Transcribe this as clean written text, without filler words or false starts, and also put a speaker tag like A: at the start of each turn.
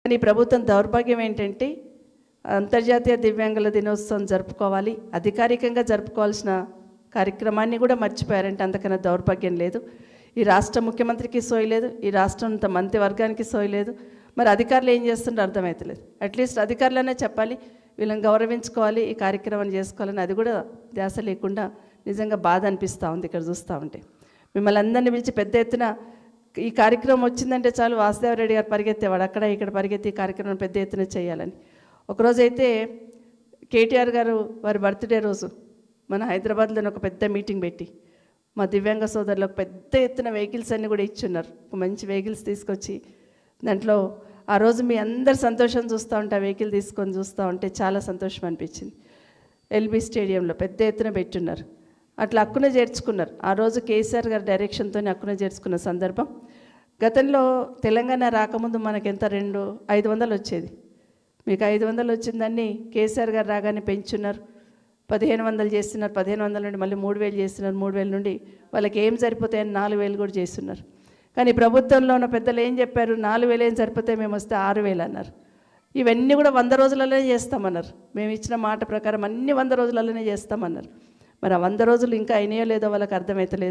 A: కానీ ప్రభుత్వం దౌర్భాగ్యం ఏంటంటే అంతర్జాతీయ దివ్యాంగుల దినోత్సవం జరుపుకోవాలి, అధికారికంగా జరుపుకోవాల్సిన కార్యక్రమాన్ని కూడా మర్చిపోయారంటే అంతకన్నా దౌర్భాగ్యం లేదు. ఈ రాష్ట్ర ముఖ్యమంత్రికి సోయలేదు, ఈ రాష్ట్రం మంత్రివర్గానికి సోయలేదు. మరి అధికారులు ఏం చేస్తుంటారో అర్థమవుతలేదు. అట్లీస్ట్ అధికారులనే చెప్పాలి, వీళ్ళని గౌరవించుకోవాలి, ఈ కార్యక్రమం చేసుకోవాలని. అది కూడా ధ్యాస లేకుండా నిజంగా బాధ అనిపిస్తూ ఉంది ఇక్కడ చూస్తూ ఉంటే. మిమ్మల్ని అందరినీ పిలిచి పెద్ద ఎత్తున ఈ కార్యక్రమం వచ్చిందంటే చాలు వాసుదేవరెడ్డి గారు పరిగెత్తేవాడు, అక్కడ ఇక్కడ పరిగెత్తి ఈ కార్యక్రమం పెద్ద ఎత్తున చేయాలని. ఒకరోజైతే కేటీఆర్ గారు వారి బర్త్డే రోజు మన హైదరాబాద్లోనే ఒక పెద్ద మీటింగ్ పెట్టి మా దివ్యాంగ సోదరులకు పెద్ద ఎత్తున వెహికల్స్ అన్నీ కూడా ఇచ్చున్నారు. ఒక మంచి వెహికల్స్ తీసుకొచ్చి దాంట్లో ఆ రోజు మీ అందరు సంతోషం చూస్తూ ఉంటే ఆ వెహికల్ తీసుకొని చూస్తూ ఉంటే చాలా సంతోషం అనిపించింది. ఎల్బీ స్టేడియంలో పెద్ద ఎత్తున పెట్టున్నారు. అట్లా హక్కున చేర్చుకున్నారు. ఆ రోజు కేసీఆర్ గారి డైరెక్షన్తో హక్కున చేర్చుకున్న సందర్భం. గతంలో తెలంగాణ రాకముందు మనకెంత 500 వచ్చేది, మీకు 500 వచ్చిందని కేసీఆర్ గారు రాగానే పెంచున్నారు, 1500 చేస్తున్నారు, 1500 నుండి మళ్ళీ 3000 చేస్తున్నారు, 3000 నుండి వాళ్ళకి ఏం సరిపోతాయని 4000 కూడా చేస్తున్నారు. కానీ ప్రభుత్వంలో ఉన్న పెద్దలు ఏం చెప్పారు, 4000 ఏం సరిపోతాయి, మేము వస్తే 6000 అన్నారు. ఇవన్నీ కూడా 100 రోజులలోనే చేస్తామన్నారు. మేము ఇచ్చిన మాట ప్రకారం అన్ని 100 రోజులలోనే చేస్తామన్నారు. మరి ఆ 100 రోజులు ఇంకా అయినాయో లేదో వాళ్ళకి అర్థమవుతలేదు.